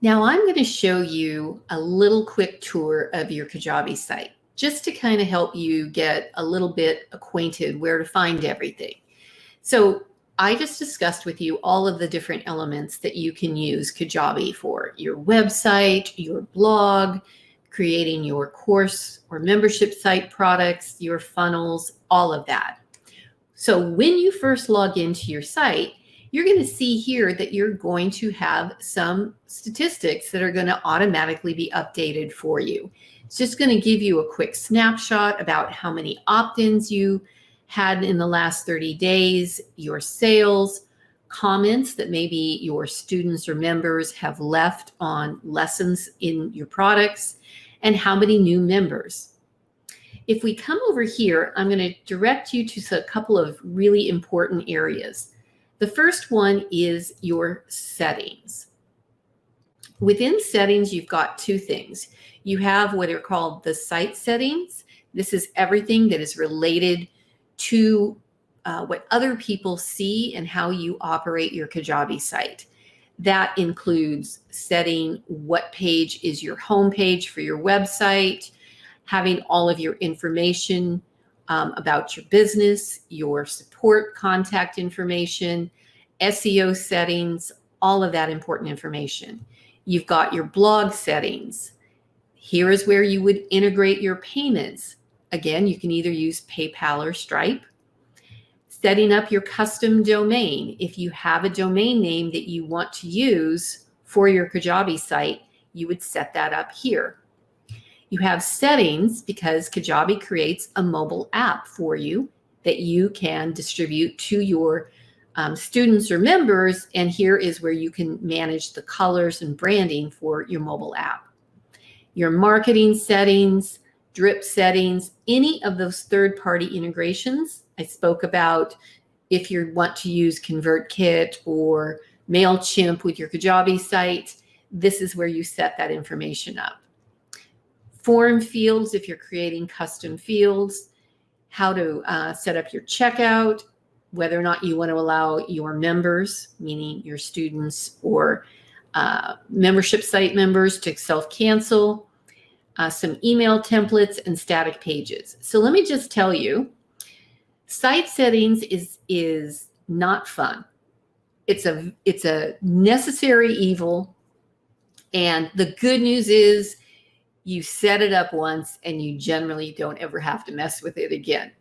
Now I'm going to show you a little quick tour of your Kajabi site, just to kind of help you get a little bit acquainted where to find everything. So I just discussed with you all of the different elements that you can use Kajabi for: your website, your blog, creating your course or membership site products, your funnels, all of that. So when you first log into your site, you're going to see here that you're going to have some statistics that are going to automatically be updated for you. It's just going to give you a quick snapshot about how many opt-ins you had in the last 30 days, your sales, comments that maybe your students or members have left on lessons in your products, and how many new members. If we come over here, I'm going to direct you to a couple of really important areas. The first one is your settings. Within settings, you've got two things. You have what are called the site settings. This is everything that is related to what other people see and how you operate your Kajabi site. That includes setting what page is your home page for your website, having all of your information about your business, your support contact information, SEO settings, all of that important information. You've got your blog settings. Here is where you would integrate your payments. Again, you can either use PayPal or Stripe. Setting up your custom domain. If you have a domain name that you want to use for your Kajabi site, you would set that up here. You have settings because Kajabi creates a mobile app for you that you can distribute to your students or members, and here is where you can manage the colors and branding for your mobile app. Your marketing settings, drip settings, any of those third-party integrations. I spoke about if you want to use ConvertKit or MailChimp with your Kajabi site, this is where you set that information up. Form fields, if you're creating custom fields, how to set up your checkout, whether or not you want to allow your members, meaning your students or membership site members, to self-cancel, some email templates, and static pages. So let me just tell you, site settings is not fun. It's a necessary evil, and the good news is you set it up once and you generally don't ever have to mess with it again.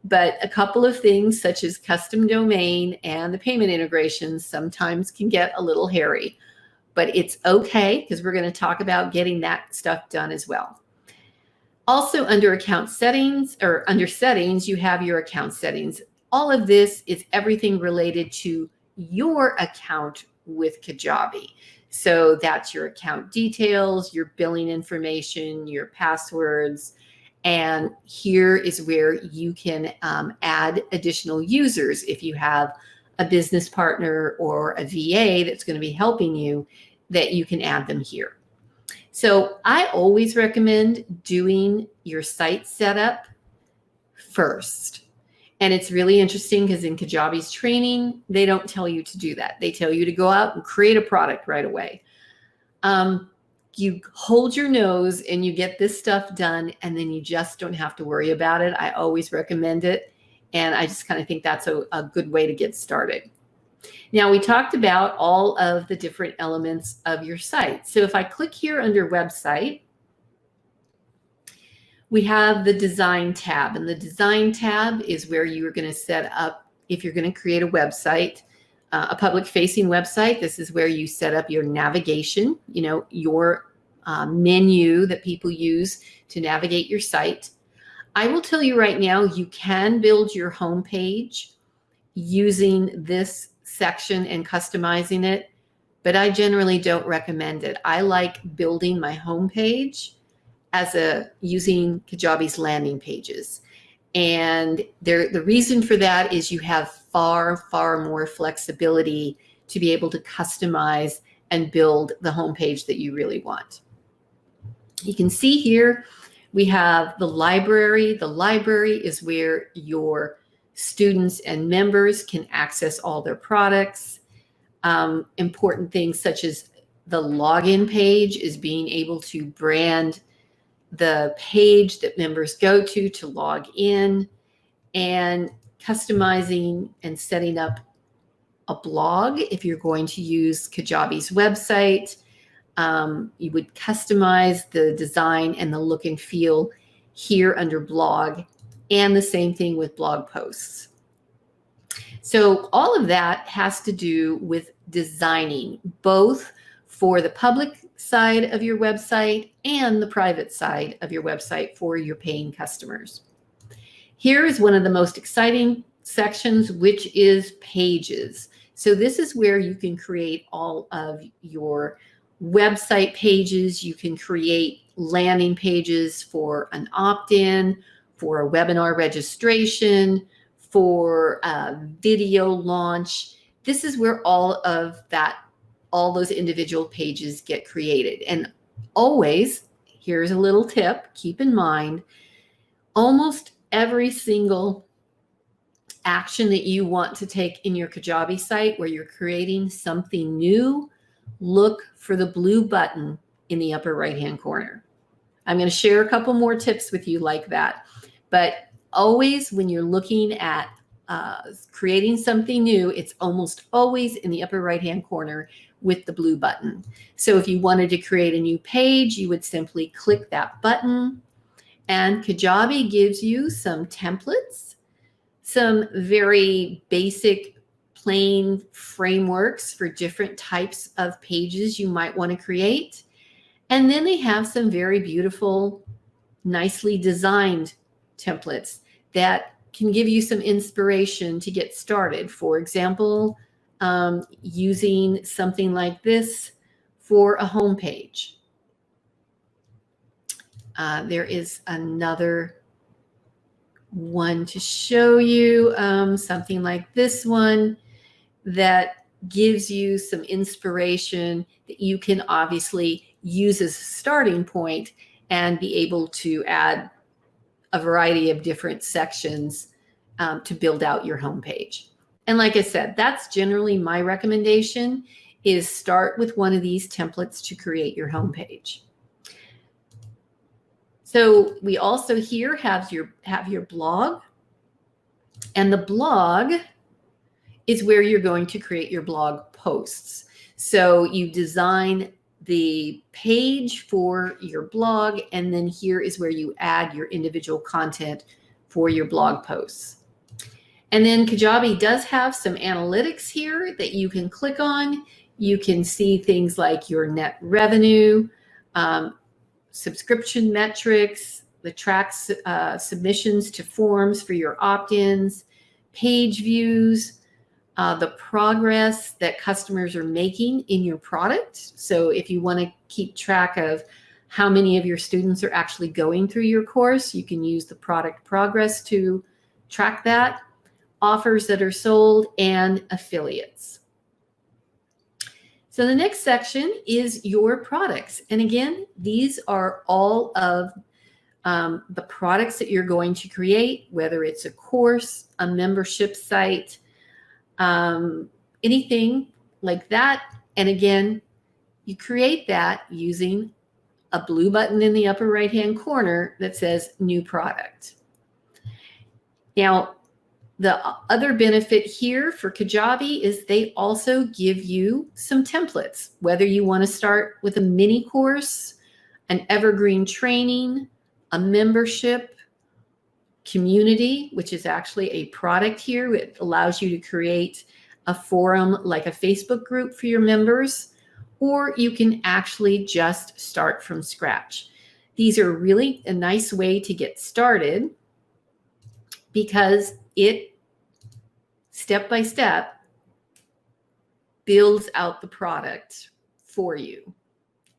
But a couple of things such as custom domain and the payment integrations sometimes can get a little hairy, but it's okay because we're going to talk about getting that stuff done as well. Also under account settings, or under settings, you have your account settings. All of this is everything related to your account with Kajabi. So that's your account details, your billing information, your passwords, and here is where you can add additional users. If you have a business partner or a VA that's going to be helping you, that you can add them here. So I always recommend doing your site setup first. And it's really interesting because in Kajabi's training, they don't tell you to do that. They tell you to go out and create a product right away. You hold your nose and you get this stuff done, and then you just don't have to worry about it. I always recommend it. And I just kind of think that's a good way to get started. Now, we talked about all of the different elements of your site. So if I click here under website, we have the design tab, and the design tab is where you are going to set up, if you're going to create a website, a public facing website, this is where you set up your navigation, your menu that people use to navigate your site. I will tell you right now, you can build your home page using this section and customizing it, but I generally don't recommend it. I like building my home page using Kajabi's landing pages. And the reason for that is you have far, far more flexibility to be able to customize and build the home page that you really want. You can see here we have the library. The library is where your students and members can access all their products. Important things such as The login page is being able to brand the page that members go to log in, and customizing and setting up a blog. If you're going to use Kajabi's website, you would customize the design and the look and feel here under blog, and the same thing with blog posts. So all of that has to do with designing, both for the public side of your website and the private side of your website for your paying customers. Here is one of the most exciting sections, which is pages. So this is where you can create all of your website pages. You can create landing pages for an opt-in, for a webinar registration, for a video launch. This is where all those individual pages get created. And always, here's a little tip, keep in mind, almost every single action that you want to take in your Kajabi site where you're creating something new, look for the blue button in the upper right-hand corner. I'm going to share a couple more tips with you like that. But always when you're looking at creating something new, it's almost always in the upper right-hand corner with the blue button. So if you wanted to create a new page, you would simply click that button. And Kajabi gives you some templates, some very basic plain frameworks for different types of pages you might want to create. And then they have some very beautiful, nicely designed templates that can give you some inspiration to get started. For example, using something like this for a home page. There is another one to show you, something like this one that gives you some inspiration that you can obviously use as a starting point and be able to add a variety of different sections to build out your homepage. And like I said, that's generally my recommendation, is start with one of these templates to create your homepage. So we also here have your blog, and the blog is where you're going to create your blog posts. So you design the page for your blog, and then here is where you add your individual content for your blog posts. And then Kajabi does have some analytics here that you can click on. You can see things like your net revenue, subscription metrics, the tracks, submissions to forms for your opt-ins, page views, the progress that customers are making in your product. So if you want to keep track of how many of your students are actually going through your course, you can use the product progress to track that, offers that are sold, and affiliates. So the next section is your products. And again, these are all of the products that you're going to create, whether it's a course, a membership site, anything like that. And again, you create that using a blue button in the upper right-hand corner that says New Product. Now, the other benefit here for Kajabi is they also give you some templates, whether you want to start with a mini course, an evergreen training, a membership, community, which is actually a product here. It allows you to create a forum like a Facebook group for your members, or you can actually just start from scratch. These are really a nice way to get started because it step by step builds out the product for you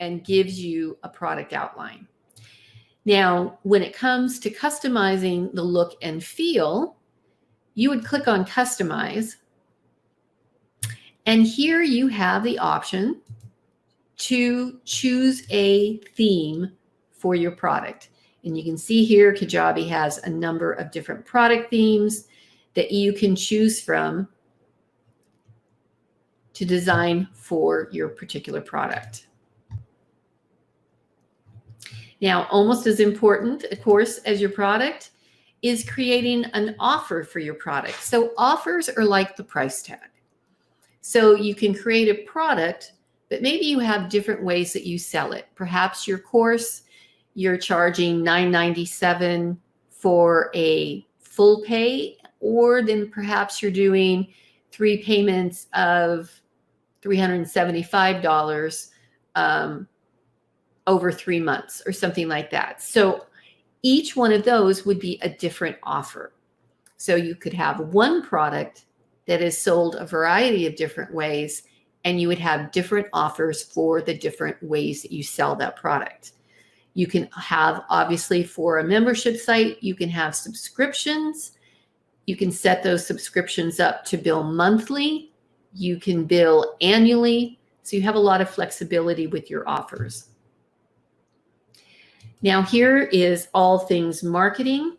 and gives you a product outline. Now, when it comes to customizing the look and feel, you would click on Customize. And here you have the option to choose a theme for your product. And you can see here, Kajabi has a number of different product themes that you can choose from. to design for your particular product. Now, almost as important, of course, as your product is creating an offer for your product. So offers are like the price tag. So you can create a product, but maybe you have different ways that you sell it. Perhaps your course, you're charging $9.97 for a full pay, or then perhaps you're doing 3 payments of $375 over 3 months or something like that. So each one of those would be a different offer. So you could have one product that is sold a variety of different ways, and you would have different offers for the different ways that you sell that product. You can have, obviously, for a membership site, you can have subscriptions. You can set those subscriptions up to bill monthly. You can bill annually. So you have a lot of flexibility with your offers. Now here is all things marketing.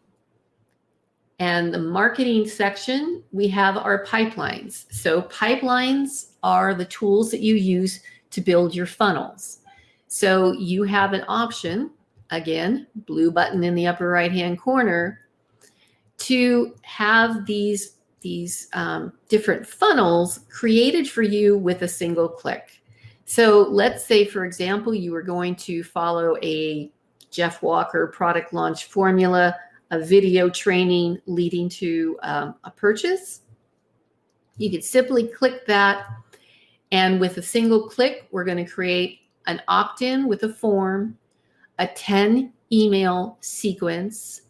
And the marketing section, we have our pipelines. So pipelines are the tools that you use to build your funnels. So you have an option, again, blue button in the upper right-hand corner, to have these different funnels created for you with a single click. So let's say, for example, you were going to follow a Jeff Walker product launch formula, a video training leading to a purchase. You could simply click that, and with a single click, we're going to create an opt-in with a form, a 10 email sequence,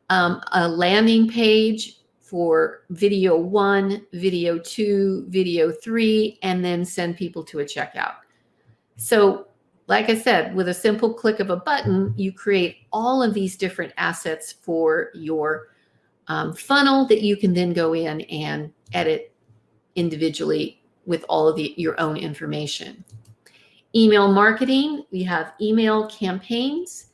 a landing page for video 1, video 2, video 3, and then send people to a checkout. So like I said, with a simple click of a button, you create all of these different assets for your funnel that you can then go in and edit individually with all of your own information. Email marketing, we have email campaigns.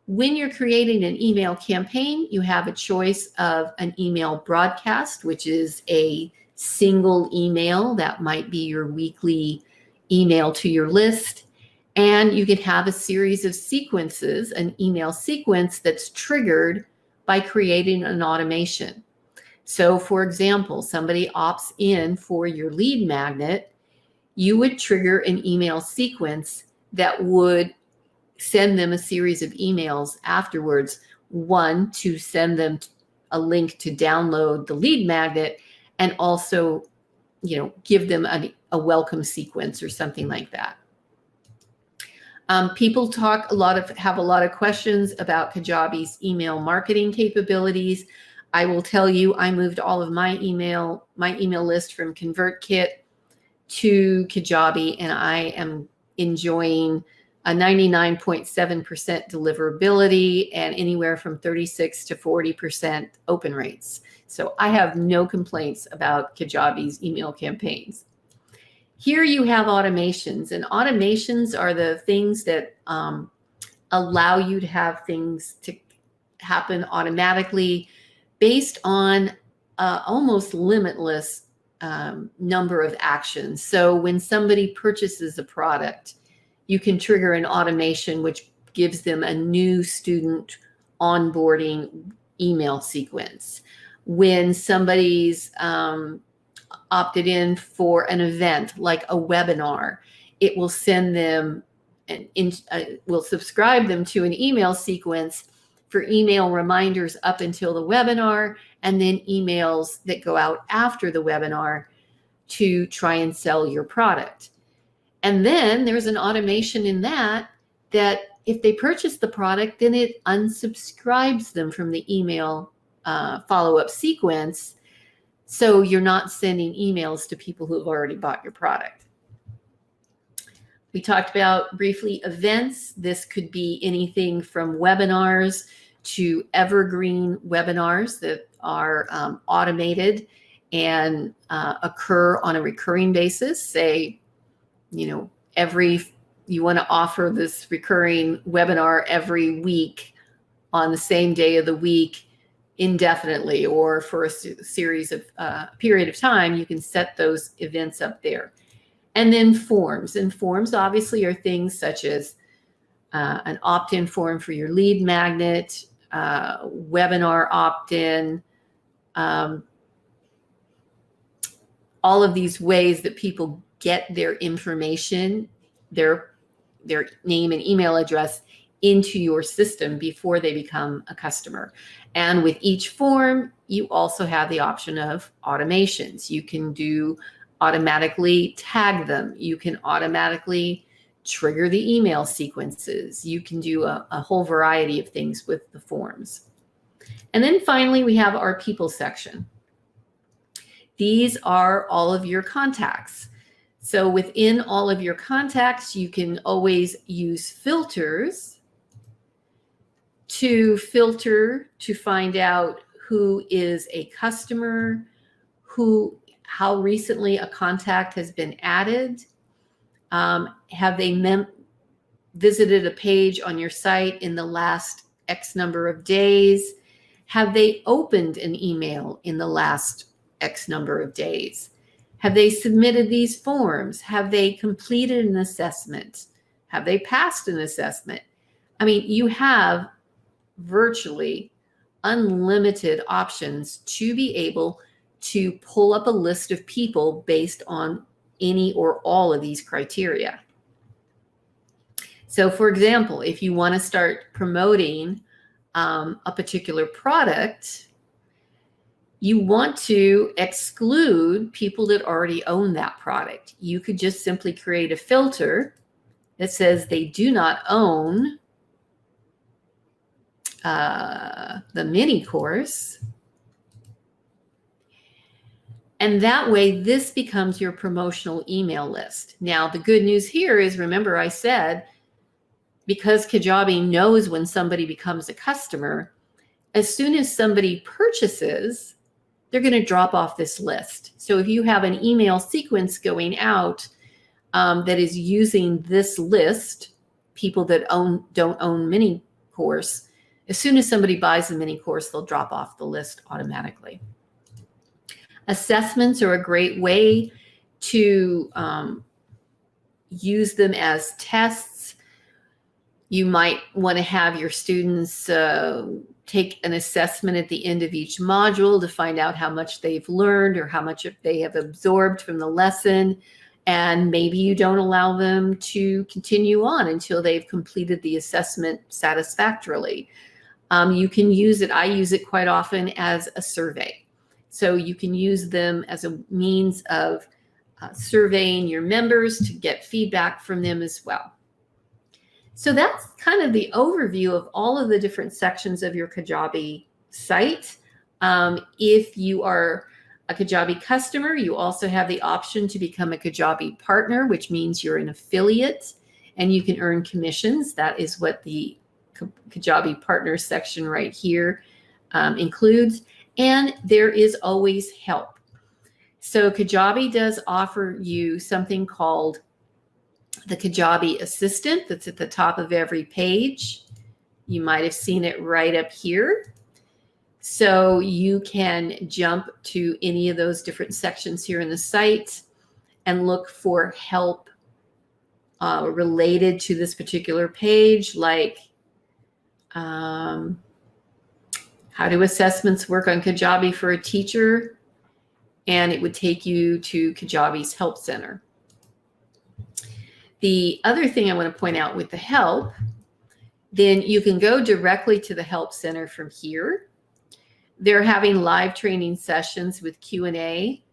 When you're creating an email campaign, you have a choice of an email broadcast, which is a single email that might be your weekly email to your list. And you can have a series of sequences, an email sequence that's triggered by creating an automation. So for example, somebody opts in for your lead magnet, you would trigger an email sequence that would send them a series of emails afterwards. One, to send them a link to download the lead magnet, and also, give them a welcome sequence or something like that. People have a lot of questions about Kajabi's email marketing capabilities. I will tell you, I moved all of my email list from ConvertKit to Kajabi, and I am enjoying a 99.7% deliverability and anywhere from 36 to 40% open rates. So I have no complaints about Kajabi's email campaigns. Here you have automations, and automations are the things that allow you to have things to happen automatically based on almost limitless number of actions. So when somebody purchases a product, you can trigger an automation which gives them a new student onboarding email sequence. When somebody's opted in for an event like a webinar, it will send them will subscribe them to an email sequence for email reminders up until the webinar, and then emails that go out after the webinar to try and sell your product. And then there's an automation in that if they purchase the product, then it unsubscribes them from the email follow-up sequence. So you're not sending emails to people who have already bought your product. We talked about briefly events. This could be anything from webinars to evergreen webinars that are automated and occur on a recurring basis. Say, you want to offer this recurring webinar every week on the same day of the week indefinitely, or for a series of period of time, you can set those events up there. And then forms. And forms obviously are things such as an opt-in form for your lead magnet, webinar opt-in, all of these ways that people get their information, their name and email address into your system before they become a customer. And with each form, you also have the option of automations. You can do automatically tag them. You can automatically trigger the email sequences. You can do a whole variety of things with the forms. And then finally, we have our people section. These are all of your contacts. So within all of your contacts, you can always use filters to filter to find out who is a customer, how recently a contact has been added. Have they visited a page on your site in the last X number of days? Have they opened an email in the last X number of days? Have they submitted these forms? Have they completed an assessment? Have they passed an assessment? I mean, you have virtually unlimited options to be able to pull up a list of people based on any or all of these criteria. So for example, if you want to start promoting a particular product, you want to exclude people that already own that product. You could just simply create a filter that says they do not own the mini course. And that way, this becomes your promotional email list. Now, the good news here is, remember I said, because Kajabi knows when somebody becomes a customer, as soon as somebody purchases, they're going to drop off this list. So if you have an email sequence going out that is using this list, people that don't own mini course, as soon as somebody buys the mini course, they'll drop off the list automatically. Assessments are a great way to use them as tests. You might want to have your students take an assessment at the end of each module to find out how much they've learned or how much they have absorbed from the lesson. And maybe you don't allow them to continue on until they've completed the assessment satisfactorily. You can use it, I use it quite often as a survey. So you can use them as a means of surveying your members to get feedback from them as well. So that's kind of the overview of all of the different sections of your Kajabi site. If you are a Kajabi customer, you also have the option to become a Kajabi partner, which means you're an affiliate and you can earn commissions. That is what the Kajabi partner section right here includes. And there is always help. So Kajabi does offer you something called the Kajabi Assistant that's at the top of every page. You might have seen it right up here. So you can jump to any of those different sections here in the site and look for help related to this particular page, like how do assessments work on Kajabi for a teacher? And it would take you to Kajabi's Help Center. The other thing I want to point out with the help, then you can go directly to the Help Center from here. They're having live training sessions with Q&A.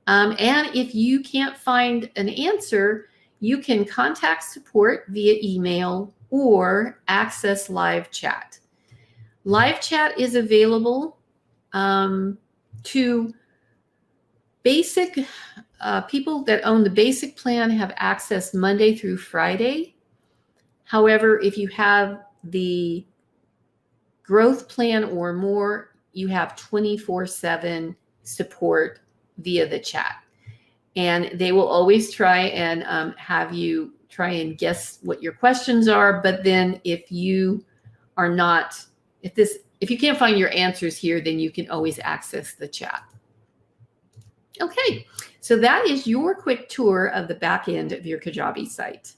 And if you can't find an answer, you can contact support via email or access live chat. Live chat is available to basic people that own the basic plan have access Monday through Friday. However, if you have the growth plan or more, you have 24/7 support via the chat. And they will always try and have you try and guess what your questions are. But then if you are not, if you can't find your answers here, then you can always access the chat. Okay, So that is your quick tour of the back end of your Kajabi site.